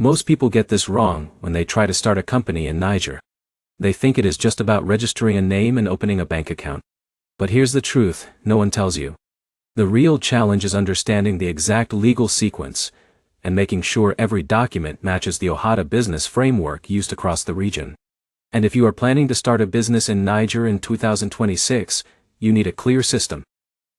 Most people get this wrong when they try to start a company in Niger. They think it is just about registering a name and opening a bank account. But here's the truth, no one tells you. The real challenge is understanding the exact legal sequence and making sure every document matches the OHADA business framework used across the region. And if you are planning to start a business in Niger in 2026, you need a clear system.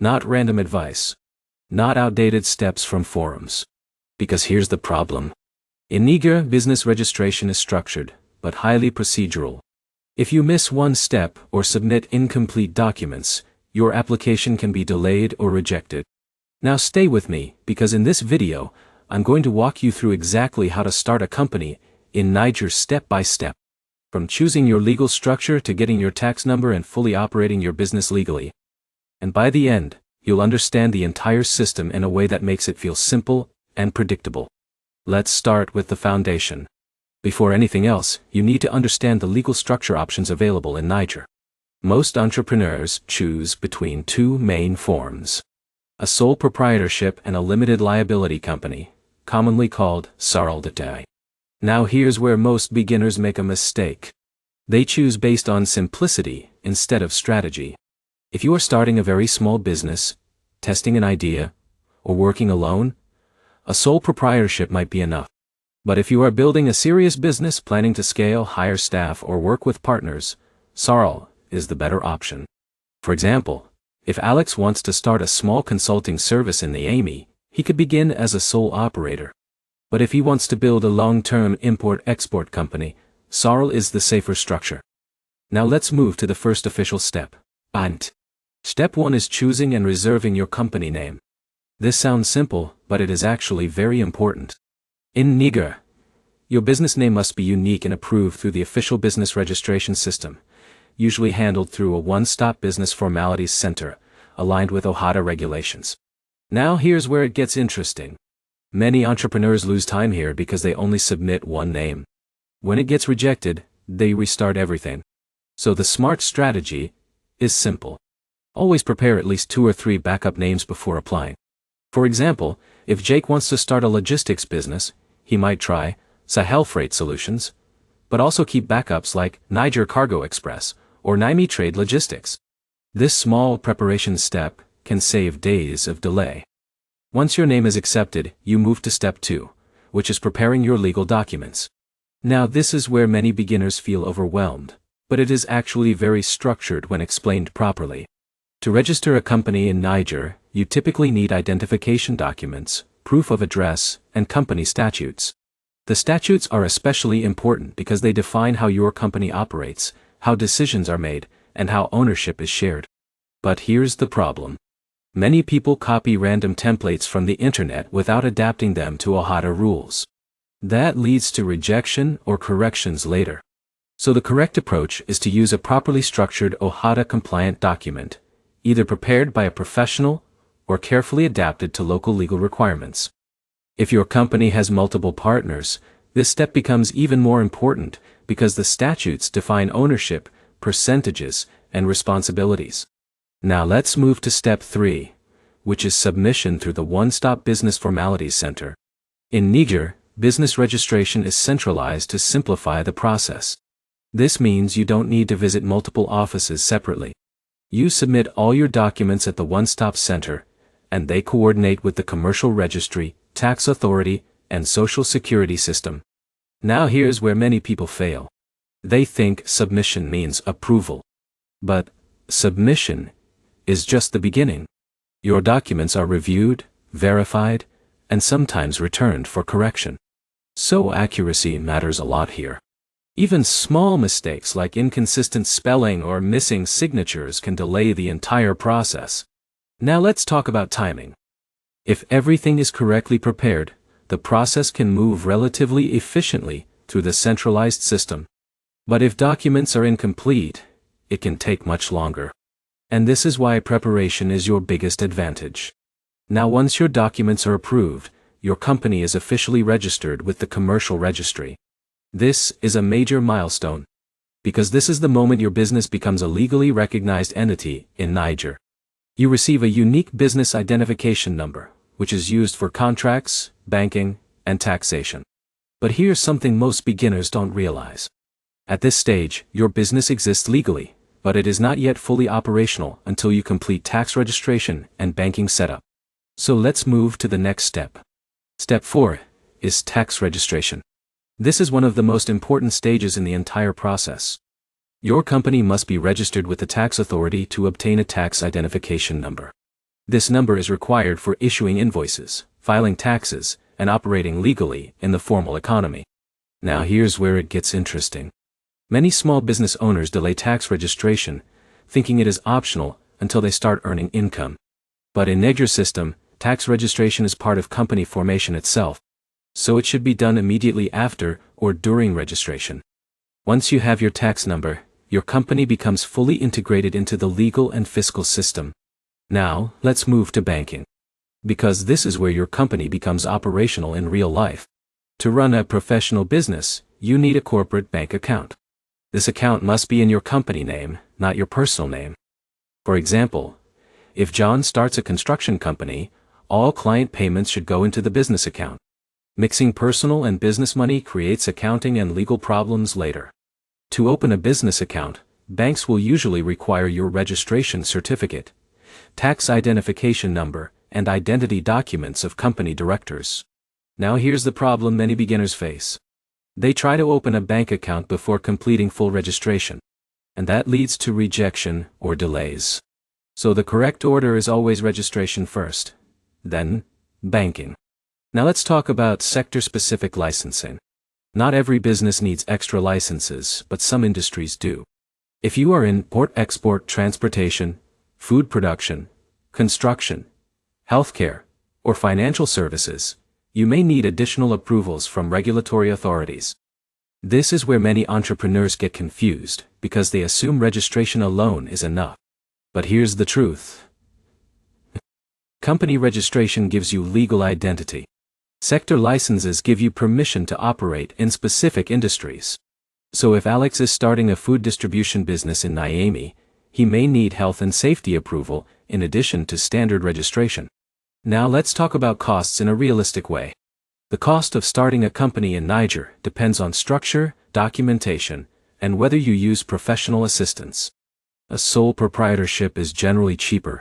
Not random advice. Not outdated steps from forums. Because here's the problem. In Niger, business registration is structured, but highly procedural. If you miss one step or submit incomplete documents, your application can be delayed or rejected. Now stay with me, because in this video, I'm going to walk you through exactly how to start a company in Niger step by step. From choosing your legal structure to getting your tax number and fully operating your business legally. And by the end, you'll understand the entire system in a way that makes it feel simple and predictable. Let's start with the foundation. Before anything else, you need to understand the legal structure options available in Niger. Most entrepreneurs choose between two main forms: a sole proprietorship and a limited liability company, commonly called SARL. Now here's where most beginners make a mistake. They choose based on simplicity instead of strategy. If you are starting a very small business, testing an idea, or working alone, a sole proprietorship might be enough. But if you are building a serious business, planning to scale, hire staff, or work with partners, SARL is the better option. For example, if Alex wants to start a small consulting service in the AMI, he could begin as a sole operator. But if he wants to build a long-term import-export company, SARL is the safer structure. Now let's move to the first official step. Step 1 is choosing and reserving your company name. This sounds simple, but it is actually very important. In Niger, your business name must be unique and approved through the official business registration system, usually handled through a one-stop business formalities center, aligned with OHADA regulations. Now here's where it gets interesting. Many entrepreneurs lose time here because they only submit one name. When it gets rejected, they restart everything. So the smart strategy is simple. Always prepare at least 2 or 3 backup names before applying. For example, if Jake wants to start a logistics business, he might try Sahel Freight Solutions, but also keep backups like Niger Cargo Express or Niamey Trade Logistics. This small preparation step can save days of delay. Once your name is accepted, you move to step 2, which is preparing your legal documents. Now this is where many beginners feel overwhelmed, but it is actually very structured when explained properly. To register a company in Niger, you typically need identification documents, proof of address, and company statutes. The statutes are especially important because they define how your company operates, how decisions are made, and how ownership is shared. But here's the problem. Many people copy random templates from the internet without adapting them to OHADA rules. That leads to rejection or corrections later. So the correct approach is to use a properly structured OHADA-compliant document, either prepared by a professional or carefully adapted to local legal requirements. If your company has multiple partners, this step becomes even more important because the statutes define ownership, percentages, and responsibilities. Now let's move to step 3, which is submission through the One-Stop Business Formalities Center. In Niger, business registration is centralized to simplify the process. This means you don't need to visit multiple offices separately. You submit all your documents at the One-Stop Center, and they coordinate with the Commercial Registry, Tax Authority, and Social Security system. Now here's where many people fail. They think submission means approval. But submission is just the beginning. Your documents are reviewed, verified, and sometimes returned for correction. So accuracy matters a lot here. Even small mistakes like inconsistent spelling or missing signatures can delay the entire process. Now let's talk about timing. If everything is correctly prepared, the process can move relatively efficiently through the centralized system. But if documents are incomplete, it can take much longer. And this is why preparation is your biggest advantage. Now once your documents are approved, your company is officially registered with the Commercial Registry. This is a major milestone, because this is the moment your business becomes a legally recognized entity in Niger. You receive a unique business identification number, which is used for contracts, banking, and taxation. But here's something most beginners don't realize. At this stage, your business exists legally, but it is not yet fully operational until you complete tax registration and banking setup. So let's move to the next step. Step 4 is tax registration. This is one of the most important stages in the entire process. Your company must be registered with the tax authority to obtain a tax identification number. This number is required for issuing invoices, filing taxes, and operating legally in the formal economy. Now here's where it gets interesting. Many small business owners delay tax registration, thinking it is optional until they start earning income. But in Niger's system, tax registration is part of company formation itself, so it should be done immediately after or during registration. Once you have your tax number, your company becomes fully integrated into the legal and fiscal system. Now, let's move to banking. Because this is where your company becomes operational in real life. To run a professional business, you need a corporate bank account. This account must be in your company name, not your personal name. For example, if John starts a construction company, all client payments should go into the business account. Mixing personal and business money creates accounting and legal problems later. To open a business account, banks will usually require your registration certificate, tax identification number, and identity documents of company directors. Now here's the problem many beginners face. They try to open a bank account before completing full registration, and that leads to rejection or delays. So the correct order is always registration first, then banking. Now let's talk about sector-specific licensing. Not every business needs extra licenses, but some industries do. If you are in import-export, transportation, food production, construction, healthcare, or financial services, you may need additional approvals from regulatory authorities. This is where many entrepreneurs get confused because they assume registration alone is enough. But here's the truth. Company registration gives you legal identity. Sector licenses give you permission to operate in specific industries. So if Alex is starting a food distribution business in Miami, he may need health and safety approval in addition to standard registration. Now let's talk about costs in a realistic way. The cost of starting a company in Niger depends on structure, documentation, and whether you use professional assistance. A sole proprietorship is generally cheaper.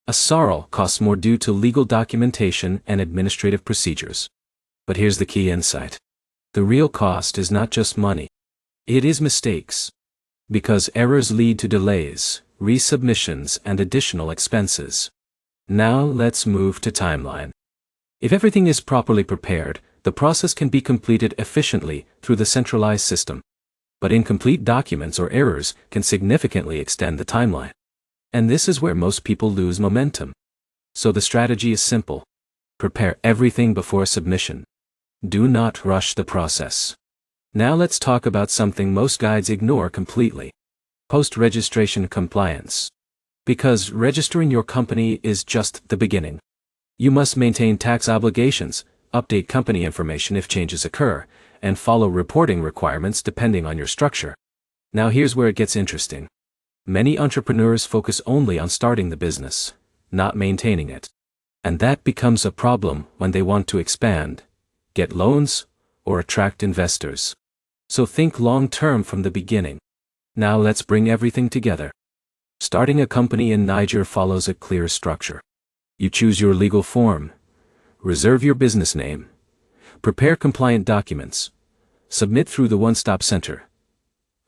A SARL costs more due to legal documentation and administrative procedures. But here's the key insight. The real cost is not just money. It is mistakes. Because errors lead to delays, resubmissions, and additional expenses. Now let's move to timeline. If everything is properly prepared, the process can be completed efficiently through the centralized system. But incomplete documents or errors can significantly extend the timeline. And this is where most people lose momentum. So the strategy is simple. Prepare everything before submission. Do not rush the process. Now let's talk about something most guides ignore completely. Post-registration compliance. Because registering your company is just the beginning. You must maintain tax obligations, update company information if changes occur, and follow reporting requirements depending on your structure. Now here's where it gets interesting. Many entrepreneurs focus only on starting the business, not maintaining it. And that becomes a problem when they want to expand, get loans, or attract investors. So think long-term from the beginning. Now let's bring everything together. Starting a company in Niger follows a clear structure. You choose your legal form, reserve your business name, prepare compliant documents, submit through the one-stop center,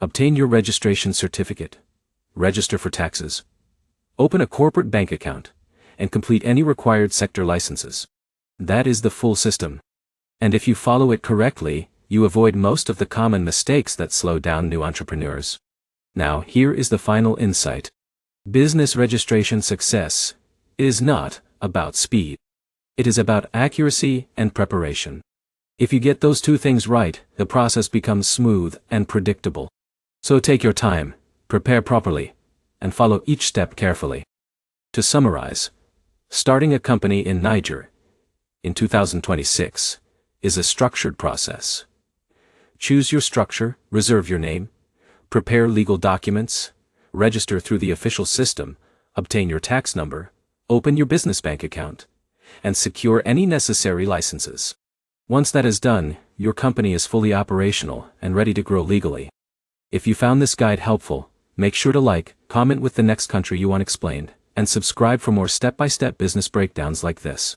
obtain your registration certificate, register for taxes, open a corporate bank account, and complete any required sector licenses. That is the full system. And if you follow it correctly, you avoid most of the common mistakes that slow down new entrepreneurs. Now here is the final insight. Business registration success is not about speed. It is about accuracy and preparation. If you get those two things right, the process becomes smooth and predictable. So take your time, prepare properly, and follow each step carefully. To summarize, starting a company in Niger in 2026 is a structured process. Choose your structure, reserve your name, prepare legal documents, register through the official system, obtain your tax number, open your business bank account, and secure any necessary licenses. Once that is done, your company is fully operational and ready to grow legally. If you found this guide helpful, make sure to like, comment with the next country you want explained, and subscribe for more step-by-step business breakdowns like this.